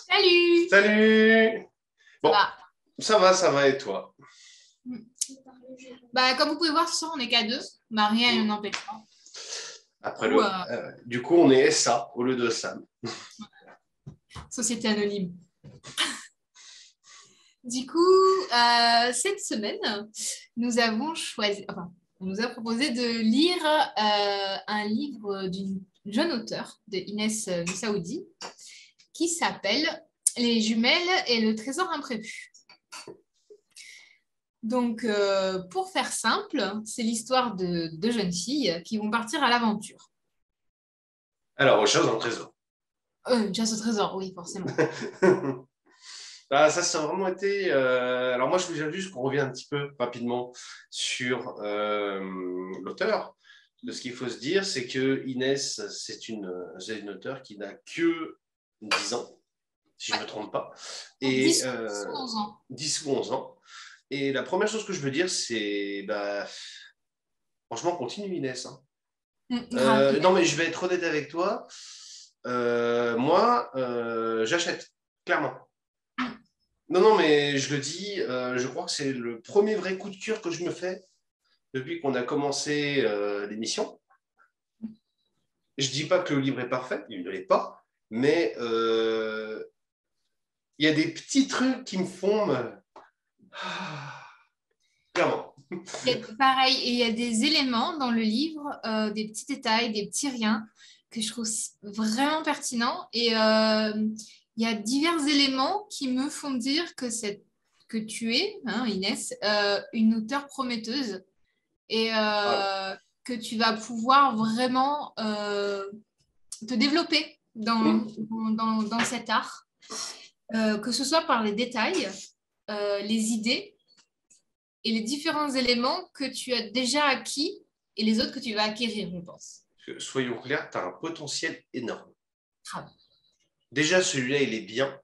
Salut! Salut! Ça Bon, va? ça va et toi? Bah, comme vous pouvez voir, ce soir, on n'est qu'à deux. Maria et Mm. un empêchement. Après Ou du coup, on est SA au lieu de Sam. société anonyme. Du coup, cette semaine, nous avons choisi, enfin, on nous a proposé de lire un livre d'une jeune auteure, de Inès Moussaoudi, qui s'appelle Les jumelles et le trésor imprévu. Donc, pour faire simple, c'est l'histoire de deux jeunes filles qui vont partir à l'aventure. Alors, recherche dans le trésor. Une chasse au trésor, oui, forcément. Ah, ça a vraiment été. Alors, moi, je voulais juste qu'on revienne un petit peu rapidement sur l'auteur. De ce qu'il faut se dire, c'est que Inès, c'est une auteure qui n'a que 10 ans, si je ne me trompe pas. Et 10 ou 11 ans. 10 ou 11 ans. Et la première chose que je veux dire, c'est franchement, continue Inès. Hein. Grave. Non, mais je vais être honnête avec toi. Moi, j'achète, clairement. Non, non, mais je le dis, je crois que c'est le premier vrai coup de cœur que je me fais depuis qu'on a commencé l'émission. Je ne dis pas que le livre est parfait, il ne l'est pas, mais il y a des petits trucs qui me font... clairement. Pareil, et il y a des éléments dans le livre, des petits détails, des petits riens que je trouve vraiment pertinents. Et il y a divers éléments qui me font dire que tu es, hein, Inès, une auteure prometteuse et Ah, que tu vas pouvoir vraiment te développer hum, dans cet art, que ce soit par les détails, les idées et les différents éléments que tu as déjà acquis et les autres que tu vas acquérir, je pense. soyons clairs, tu as un potentiel énorme. Grave. Déjà, celui-là, il est bien.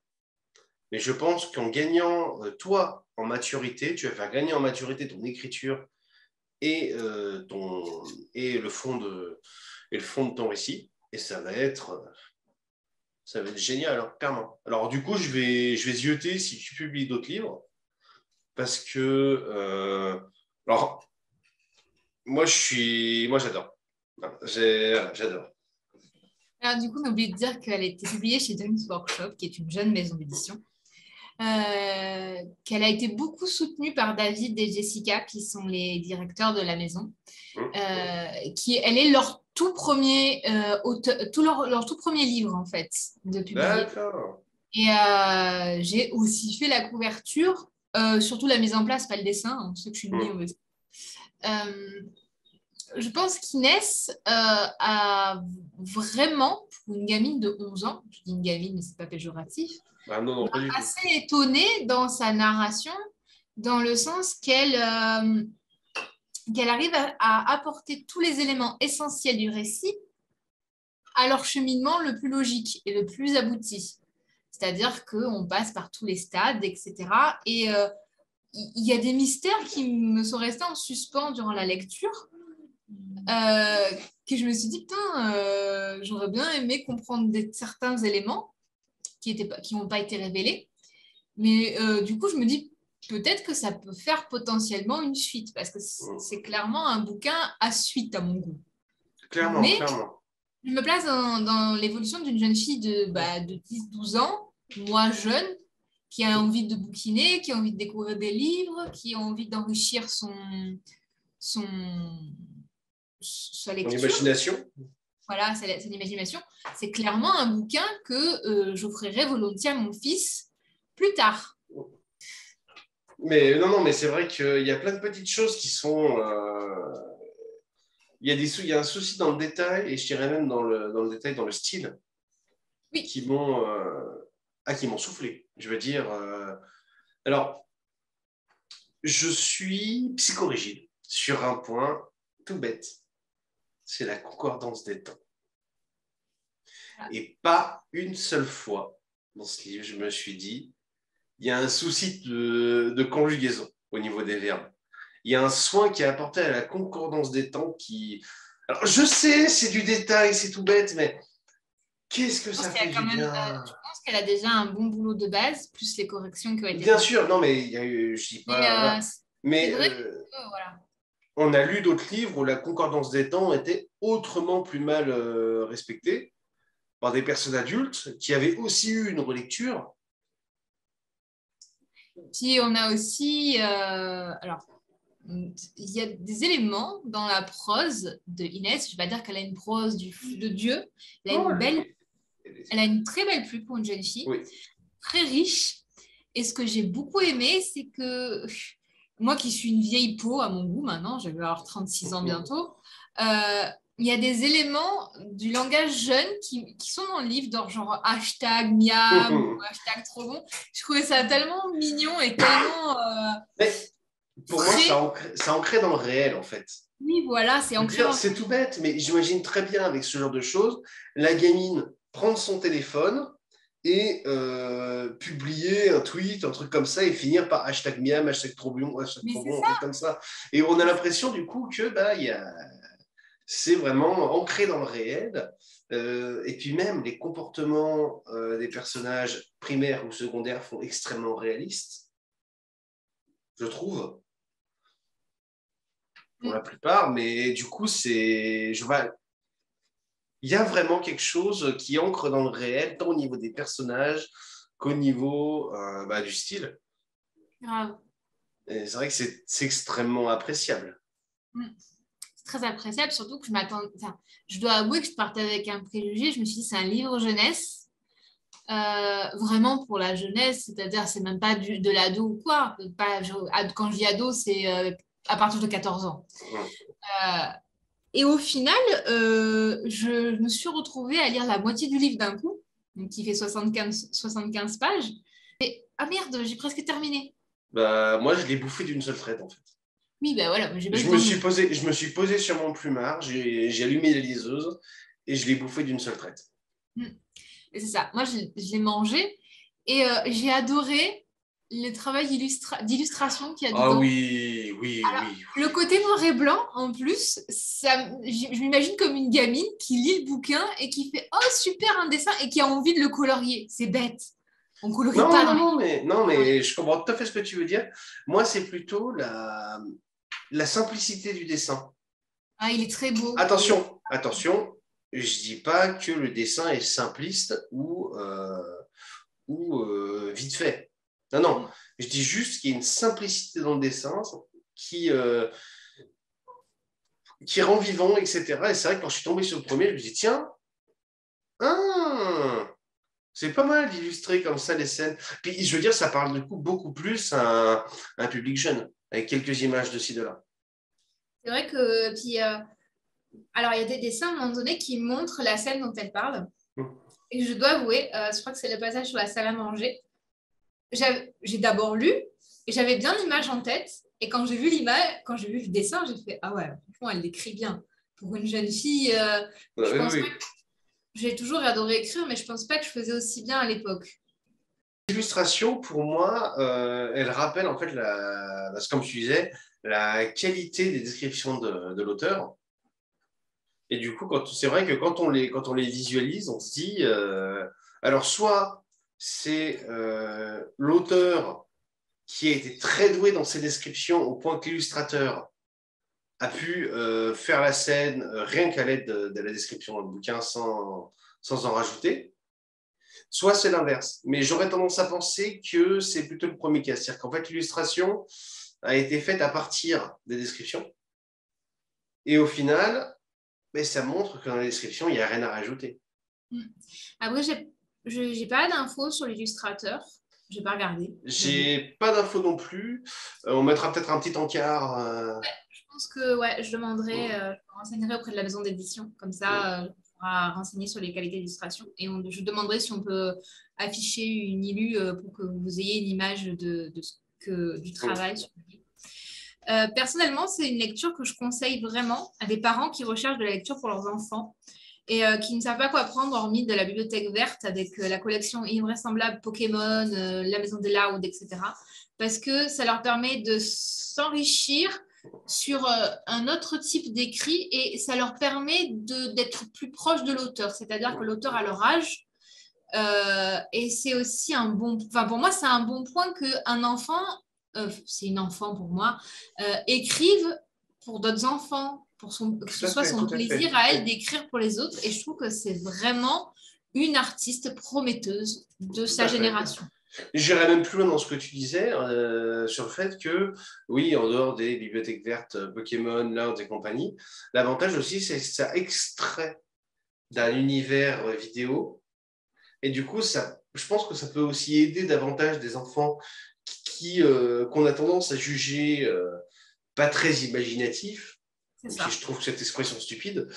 Mais je pense qu'en gagnant, toi, en maturité, tu vas faire gagner en maturité ton écriture et, et le fond de ton récit. Et ça va être génial, hein, clairement. Alors, du coup, je vais zioter si tu publies d'autres livres. Parce que, alors, moi, j'adore. J'adore. Alors, du coup, on oublie de dire qu'elle a été publiée chez James Workshop, qui est une jeune maison d'édition, qu'elle a été beaucoup soutenue par David et Jessica, qui sont les directeurs de la maison, Hum, elle est leur tout premier, leur tout premier livre, en fait, de publier. D'accord. Et j'ai aussi fait la couverture, surtout la mise en place, pas le dessin, hein, ceux que je suis nulle Hum. au dessin. Euh, je pense qu'Inès a vraiment, pour une gamine de 11 ans, je dis une gamine, mais c'est pas péjoratif, Ah non, non, m'a pas du tout. assez étonnée dans sa narration, dans le sens qu'elle arrive à apporter tous les éléments essentiels du récit à leur cheminement le plus logique et le plus abouti. C'est-à-dire qu'on passe par tous les stades, etc. Et il y a des mystères qui me sont restés en suspens durant la lecture, que je me suis dit, putain, j'aurais bien aimé comprendre certains éléments qui n'ont pas été révélés. Mais du coup, je me dis, peut-être que ça peut faire potentiellement une suite, parce que Hum. c'est clairement un bouquin à suite à mon goût. Clairement, Mais clairement. je me place dans l'évolution d'une jeune fille de 10-12 ans, moi jeune, qui a envie de bouquiner, qui a envie de découvrir des livres, qui a envie d'enrichir son, sa Ton lecture, imagination. voilà, son imagination. C'est clairement un bouquin que j'offrirai volontiers à mon fils plus tard. Mais non, non, mais c'est vrai qu'il y a plein de petites choses qui sont. Il y a un souci dans le détail, et je dirais même dans le détail, dans le style, Oui, qui m'ont qui m'ont soufflé. Je veux dire. Alors, je suis psychorigide sur un point tout bête. C'est la concordance des temps. Et pas une seule fois dans ce livre, je me suis dit, il y a un souci de conjugaison au niveau des verbes. Il y a un soin qui est apporté à la concordance des temps qui... Alors, je sais, c'est du détail, c'est tout bête, mais qu'est-ce que Je pense ça qu'il y fait a quand du même, bien. je pense qu'elle a déjà un bon boulot de base, plus les corrections qui ont été Bien faites. sûr, non, mais il y a eu, je dis Mais pas... Voilà. c'est Mais vrai que, voilà. on a lu d'autres livres où la concordance des temps était autrement plus mal respectée par des personnes adultes qui avaient aussi eu une relecture. Puis on a aussi, alors, il y a des éléments dans la prose de Inès. Je ne vais pas dire qu'elle a une prose de Dieu. Elle a Non, elle a une très belle plume pour une jeune fille, oui. très riche. Et ce que j'ai beaucoup aimé, c'est que moi qui suis une vieille peau à mon goût maintenant, je vais avoir 36 ans bientôt, il y a des éléments du langage jeune qui sont dans le livre, genre hashtag miam ou hashtag trop bon. Je trouvais ça tellement mignon et tellement Mais pour moi, frais. ça ancré dans le réel, en fait. Oui, voilà, c'est Je veux ancré dire, dans c'est tout bête, mais j'imagine très bien avec ce genre de choses, la gamine prendre son téléphone et publier un tweet, un truc comme ça, et finir par hashtag miam, hashtag Mais trop c'est bon, un ça. truc comme ça. Et on a l'impression du coup que c'est vraiment ancré dans le réel. Et puis même les comportements des personnages primaires ou secondaires font extrêmement réalistes, je trouve, pour la plupart. Mais du coup, je vois, il y a vraiment quelque chose qui ancre dans le réel, tant au niveau des personnages qu'au niveau du style. Grave. Et c'est vrai que c'est extrêmement appréciable. Mm. C'est très appréciable, surtout que je m'attends. Enfin, je dois avouer que je partais avec un préjugé. Je me suis dit, c'est un livre jeunesse, vraiment pour la jeunesse, c'est-à-dire, c'est même pas de l'ado ou quoi. Pas, quand je dis ado, c'est à partir de 14 ans. Euh, et au final, je me suis retrouvée à lire la moitié du livre d'un coup, donc qui fait 75 pages. Et ah merde, j'ai presque terminé. Bah, moi, je l'ai bouffé d'une seule traite, en fait. Oui, ben voilà, j'ai pas eu le temps de. Je me suis posé sur mon plumard, j'ai allumé la liseuse et je l'ai bouffé d'une seule traite. Mm. Et c'est ça. Moi, je l'ai mangé et j'ai adoré le travail d'illustration qu'il y a Ah dedans. oui, oui, Alors, oui. le côté noir et blanc, en plus, je m'imagine comme une gamine qui lit le bouquin et qui fait «Oh, super, un dessin!» et qui a envie de le colorier. C'est bête. On colorie Non, pas dans non, les... non, mais je comprends tout à fait ce que tu veux dire. Moi, c'est plutôt la simplicité du dessin. Ah, il est très beau. Attention, je dis pas que le dessin est simpliste ou vite fait. Non, non, Mm. je dis juste qu'il y a une simplicité dans le dessin qui, euh, qui rend vivant, etc. Et c'est vrai que quand je suis tombé sur le premier, je me suis dit, tiens, ah, c'est pas mal d'illustrer comme ça les scènes. Puis je veux dire, ça parle du coup beaucoup plus à un public jeune, avec quelques images de ci, de là. C'est vrai que... Puis, alors, il y a des dessins à un moment donné qui montrent la scène dont elle parle. Hum. Et je dois avouer, je crois que c'est le passage sur la salle à manger. J'ai d'abord lu et j'avais bien l'image en tête. Et quand j'ai vu l'image, quand j'ai vu le dessin, j'ai fait ah ouais, franchement, elle l'écrit bien. Pour une jeune fille, je Oui, pense pas. oui. J'ai toujours adoré écrire, mais je pense pas que je faisais aussi bien à l'époque. L'illustration, pour moi, elle rappelle en fait, comme tu disais, la qualité des descriptions de l'auteur. Et du coup, c'est vrai que quand on les visualise, on se dit, alors soit c'est l'auteur qui a été très doué dans ses descriptions au point que l'illustrateur a pu faire la scène rien qu'à l'aide de la description dans le bouquin sans en rajouter, soit c'est l'inverse. Mais j'aurais tendance à penser que c'est plutôt le premier cas, c'est-à-dire qu'en fait l'illustration a été faite à partir des descriptions et au final, mais ça montre que dans la description, il n'y a rien à rajouter. Mm. Après, j'ai pas d'infos sur l'illustrateur. J'ai pas regardé, j'avoue. J'ai pas d'infos non plus. On mettra peut-être un petit encart. Je pense que ouais, je demanderai, je me renseignerai auprès de la maison d'édition. Comme ça, on pourra renseigner sur les qualités d'illustration. Et je demanderai si on peut afficher une illu pour que vous ayez une image du travail sur le livre. Personnellement, c'est une lecture que je conseille vraiment à des parents qui recherchent de la lecture pour leurs enfants. et qui ne savent pas quoi prendre hormis de la bibliothèque verte avec la collection invraisemblable Pokémon, la Maison des Loud, etc. Parce que ça leur permet de s'enrichir sur un autre type d'écrit et ça leur permet d'être plus proche de l'auteur. C'est-à-dire que l'auteur a leur âge. Et c'est aussi un bon... Enfin, pour moi, c'est un bon point qu'un enfant, c'est une enfant pour moi, écrive pour d'autres enfants, que ce soit son plaisir à elle d'écrire pour les autres. Et je trouve que c'est vraiment une artiste prometteuse de sa génération. J'irais même plus loin dans ce que tu disais, sur le fait que, oui, en dehors des bibliothèques vertes, Pokémon, Loud et compagnie, l'avantage aussi, c'est que ça extrait d'un univers vidéo. Et du coup, je pense que ça peut aussi aider davantage des enfants qu'on a tendance à juger pas très imaginatifs. Je trouve cette expression stupide.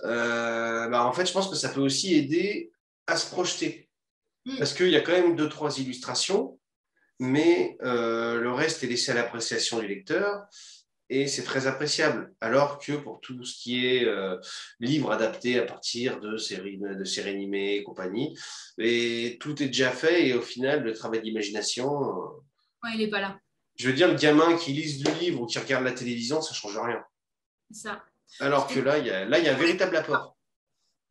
En fait, je pense que ça peut aussi aider à se projeter. Parce qu'il y a quand même 2-3 illustrations, mais le reste est laissé à l'appréciation du lecteur et c'est très appréciable. Alors que pour tout ce qui est livre adapté à partir de séries animées et compagnie, et tout est déjà fait et au final, le travail d'imagination. Ouais, il n'est pas là. Je veux dire, le gamin qui lise le livre ou qui regarde la télévision, ça ne change rien. C'est ça. Alors que là, il y a un véritable apport.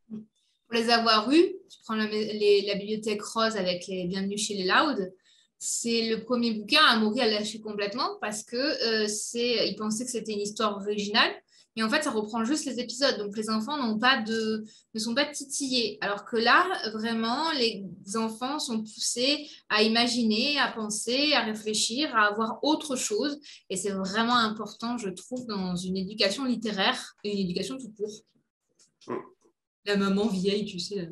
Pour les avoir eus, tu prends la bibliothèque rose avec les Bienvenus chez les Loud, c'est le premier bouquin à mourir à lâcher complètement parce que il pensait que c'était une histoire originale. Et en fait, ça reprend juste les épisodes. Donc, les enfants ne sont pas titillés. Alors que là, vraiment, les enfants sont poussés à imaginer, à penser, à réfléchir, à avoir autre chose. Et c'est vraiment important, je trouve, dans une éducation littéraire et une éducation tout court. La maman vieille, tu sais.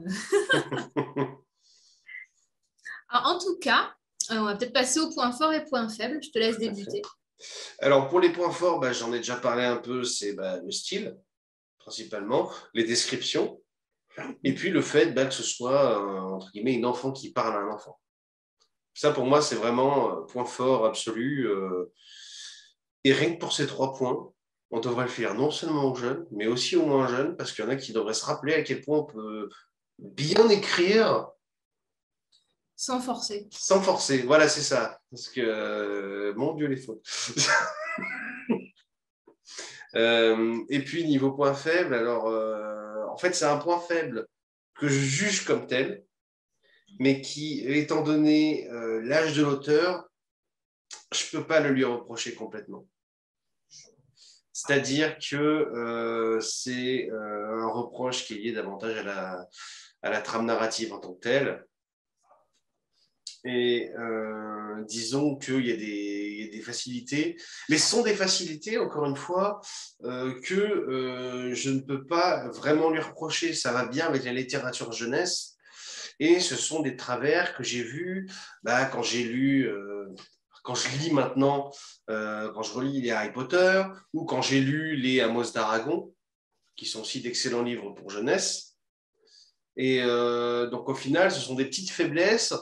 Alors, en tout cas, on va peut-être passer aux points forts et points faibles. Je te laisse débuter. Alors, pour les points forts, j'en ai déjà parlé un peu, c'est le style, principalement, les descriptions, et puis le fait que ce soit, entre guillemets, une enfant qui parle à un enfant. Ça, pour moi, c'est vraiment un point fort absolu. Et rien que pour ces 3 points, on devrait le faire non seulement aux jeunes, mais aussi aux moins jeunes, parce qu'il y en a qui devraient se rappeler à quel point on peut bien écrire. Sans forcer. Sans forcer, voilà, c'est ça. Parce que, mon Dieu, les fautes. Et puis, niveau point faible, alors, en fait, c'est un point faible que je juge comme tel, mais qui, étant donné l'âge de l'auteur, je ne peux pas le lui reprocher complètement. C'est-à-dire que c'est un reproche qui est lié davantage à la trame narrative en tant que telle. Et disons qu'il y a des facilités, mais ce sont des facilités, encore une fois, que je ne peux pas vraiment lui reprocher. Ça va bien avec la littérature jeunesse, et ce sont des travers que j'ai vus quand j'ai lu, quand je lis maintenant, quand je relis les Harry Potter, ou quand j'ai lu les Amos d'Aragon, qui sont aussi d'excellents livres pour jeunesse. Et donc au final, ce sont des petites faiblesses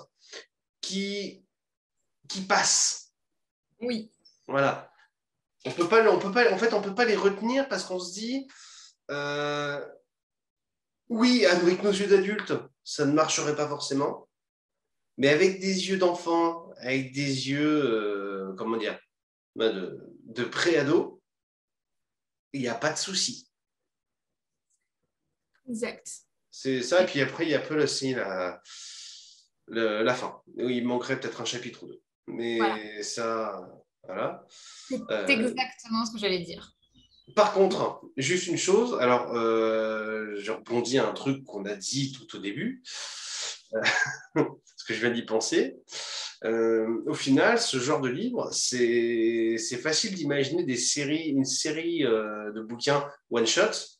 qui passent. Oui. Voilà. En fait, on peut pas les retenir parce qu'on se dit, oui, avec nos yeux d'adultes, ça ne marcherait pas forcément, mais avec des yeux d'enfant, avec des yeux, comment dire, de pré-ado, il n'y a pas de souci. Exact. C'est ça, et puis après, il y a peu la fin. Il manquerait peut-être un chapitre ou 2. Mais voilà. Ça, voilà. C'est exactement ce que j'allais dire. Par contre, juste une chose, alors je rebondis à un truc qu'on a dit tout au début, parce que je viens d'y penser. Au final, ce genre de livre, c'est facile d'imaginer une série de bouquins one-shot,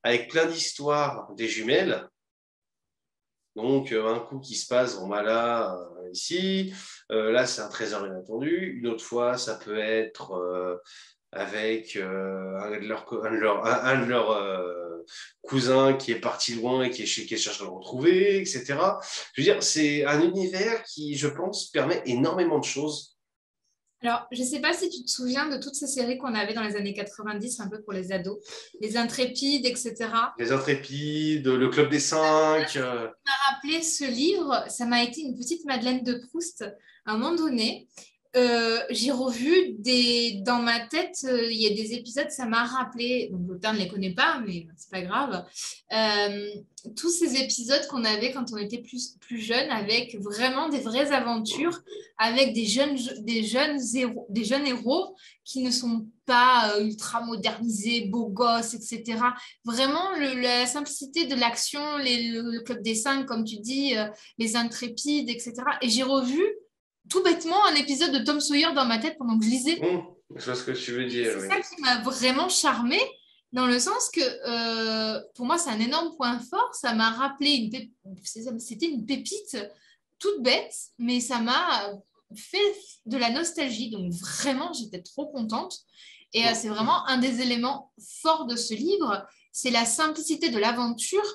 avec plein d'histoires des jumelles. Donc, un coup qui se passe, là, ici, là, c'est un trésor inattendu. Une autre fois, ça peut être avec un de leurs cousins qui est parti loin et qui cherche à le retrouver, etc. Je veux dire, c'est un univers qui, je pense, permet énormément de choses Alors, je ne sais pas si tu te souviens de toutes ces séries qu'on avait dans les années 90, un peu pour les ados, les Intrépides, etc. Les Intrépides, le Club des Cinq. Rappeler ce livre, ça m'a été une petite Madeleine de Proust à un moment donné. J'ai revu dans ma tête, il y a des épisodes, ça m'a rappelé, donc l'auteur ne les connaît pas, mais c'est pas grave, euh, tous ces épisodes qu'on avait quand on était plus jeune, avec vraiment des vraies aventures, avec des jeunes héros qui ne sont pas ultra modernisés, beaux gosses, etc. Vraiment, la simplicité de l'action, le Club des Cinq, comme tu dis, les Intrépides, etc. Et j'ai revu tout bêtement un épisode de Tom Sawyer dans ma tête pendant que je lisais. Je vois ce que tu veux dire, C'est oui. ça qui m'a vraiment charmée, dans le sens que pour moi, c'est un énorme point fort. Ça m'a rappelé c'était une pépite toute bête, mais ça m'a fait de la nostalgie. Donc vraiment, j'étais trop contente. Et c'est vraiment un des éléments forts de ce livre, c'est la simplicité de l'aventure,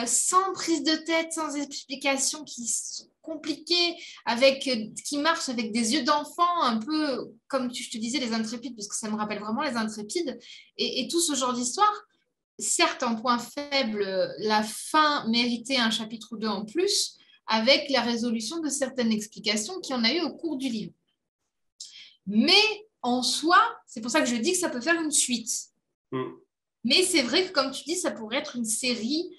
sans prise de tête, sans explication qui sont compliquées, qui marchent avec des yeux d'enfant, un peu comme je te disais, les Intrépides, parce que ça me rappelle vraiment les Intrépides, et tout ce genre d'histoire. Certes, en point faible, la fin méritait un chapitre ou deux en plus, avec la résolution de certaines explications qu'il y en a eu au cours du livre. Mais en soi, c'est pour ça que je dis que ça peut faire une suite. Mm. Mais c'est vrai que, comme tu dis, ça pourrait être une série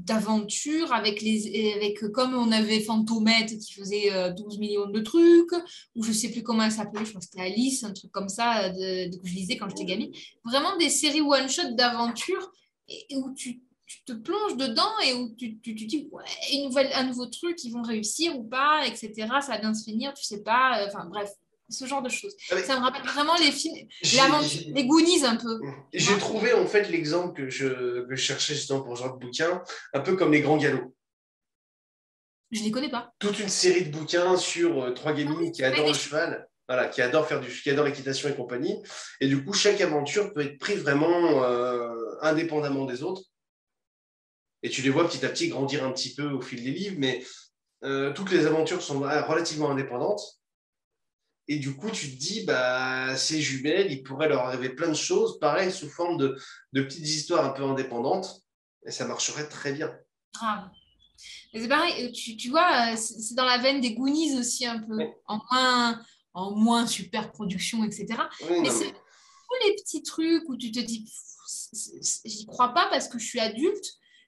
d'aventures comme on avait Fantomette qui faisait 12 millions de trucs, ou je ne sais plus comment elle s'appelait, je crois que c'était Alice, un truc comme ça que je lisais quand j'étais gamine. Vraiment des séries one-shot d'aventures où tu te plonges dedans et où tu dis, ouais, un nouveau truc, ils vont réussir ou pas, etc. Ça va bien se finir, tu sais pas. Enfin, bref, ce genre de choses. Ça me rappelle vraiment les films, les Goonies un peu. J'ai trouvé en fait l'exemple que je cherchais justement pour ce genre de bouquin, un peu comme les Grands Galops. Je ne les connais pas. Toute une série de bouquins sur trois gamines qui adorent le cheval, voilà, qui adorent qui adorent l'équitation et compagnie. Et du coup, chaque aventure peut être prise vraiment indépendamment des autres. Et tu les vois petit à petit grandir un petit peu au fil des livres, mais toutes les aventures sont relativement indépendantes. Et du coup, tu te dis, bah, ces jumelles, il pourrait leur arriver plein de choses, pareil, sous forme de petites histoires un peu indépendantes. Et ça marcherait très bien. Grave. Et c'est pareil, tu vois, c'est dans la veine des Goonies aussi un peu, Oui, en moins super production, etc. oui, Mais non, c'est mais... tous les petits trucs où tu te dis, j'y crois pas parce que je suis adulte.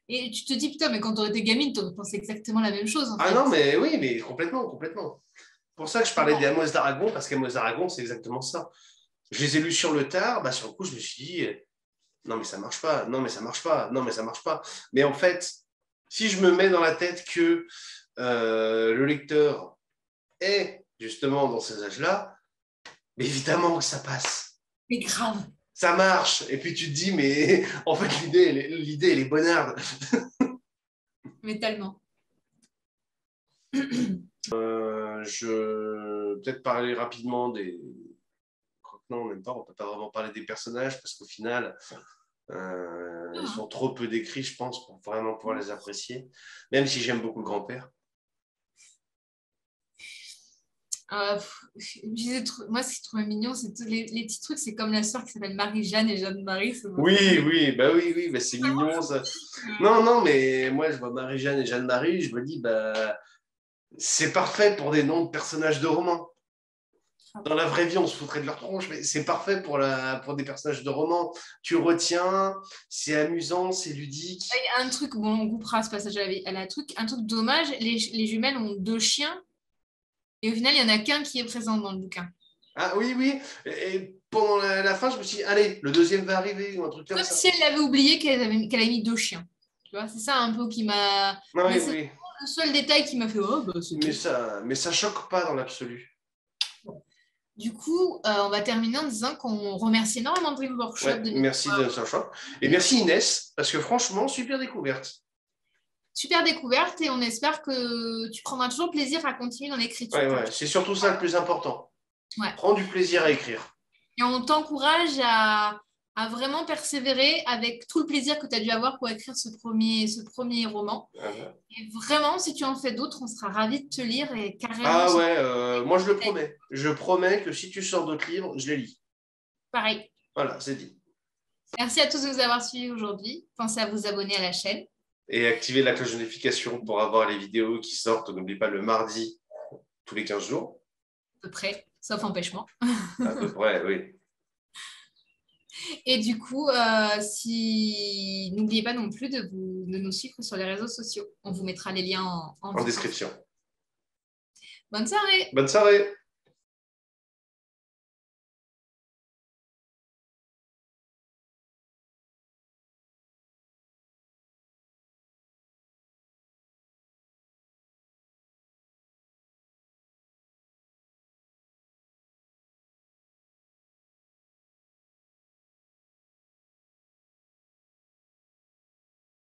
Et tu te dis, putain, mais quand t'aurais été gamine, t'aurais pensé exactement la même chose, en Ah fait. non, mais oui, mais complètement, complètement. C'est pour ça que je parlais des Amos d'Aragon, parce qu'Amos d'Aragon, c'est exactement ça. Je les ai lus sur le tard, bah, sur le coup, je me suis dit, non, mais ça marche pas, non, mais ça marche pas, non, mais ça marche pas. Mais en fait, si je me mets dans la tête que le lecteur est justement dans ces âges-là, mais évidemment que ça passe. Mais grave. Ça marche. Et puis tu te dis, mais en fait, l'idée, elle est bonarde. Mais tellement. Je peut-être parler rapidement des. Non, en même temps, on ne peut pas vraiment parler des personnages parce qu'au final, ils sont trop peu décrits, je pense, pour vraiment pouvoir les apprécier. Même si j'aime beaucoup le grand-père. Moi, ce que je trouvais mignon, c'est tous les petits trucs. C'est comme la sœur qui s'appelle Marie-Jeanne et Jeanne-Marie. Oui, oui, bah c'est mignon ça. Non, non, mais moi je vois Marie-Jeanne et Jeanne-Marie, je me dis, bah c'est parfait pour des noms de personnages de romans. Dans la vraie vie, on se foutrait de leur tronche, mais c'est parfait pour des personnages de romans. Tu retiens, c'est amusant, c'est ludique. Il y a un truc, bon, on coupera ce passage un truc dommage, les jumelles ont deux chiens et au final, il n'y en a qu'un qui est présent dans le bouquin. Ah oui, oui. Et pendant la fin, je me suis dit, allez, le deuxième va arriver, ou un truc comme Comme ça. si elle avait oublié qu'elle avait mis deux chiens. Tu vois, c'est ça un peu qui m'a. Oui, Mais c'est oui. le seul détail qui m'a fait. Oh, bah, c'est tout. Mais ça choque pas dans l'absolu. Du coup, on va terminer en disant qu'on remercie énormément Dream Workshop Ouais, de nous merci de ce choix. Et merci Inès, parce que franchement, super découverte. super découverte et on espère que tu prendras toujours plaisir à continuer dans l'écriture. Ouais, ouais, c'est surtout ça le plus important. Ouais. Prends du plaisir à écrire. Et on t'encourage à à vraiment persévérer avec tout le plaisir que tu as dû avoir pour écrire ce premier roman. Et vraiment, si tu en fais d'autres, on sera ravis de te lire et carrément, Ah ouais, moi je le promets. Je promets que si tu sors d'autres livres, je les lis. pareil. Voilà, c'est dit. Merci à tous de nous avoir suivis aujourd'hui. Pensez à vous abonner à la chaîne. Et activer la cloche de notification pour avoir les vidéos qui sortent. N'oublie pas le mardi, tous les 15 jours. À peu près, sauf empêchement. À peu près, oui. Et du coup, n'oubliez pas non plus de nous suivre sur les réseaux sociaux. On vous mettra les liens en En description. Bonne soirée! Bonne soirée!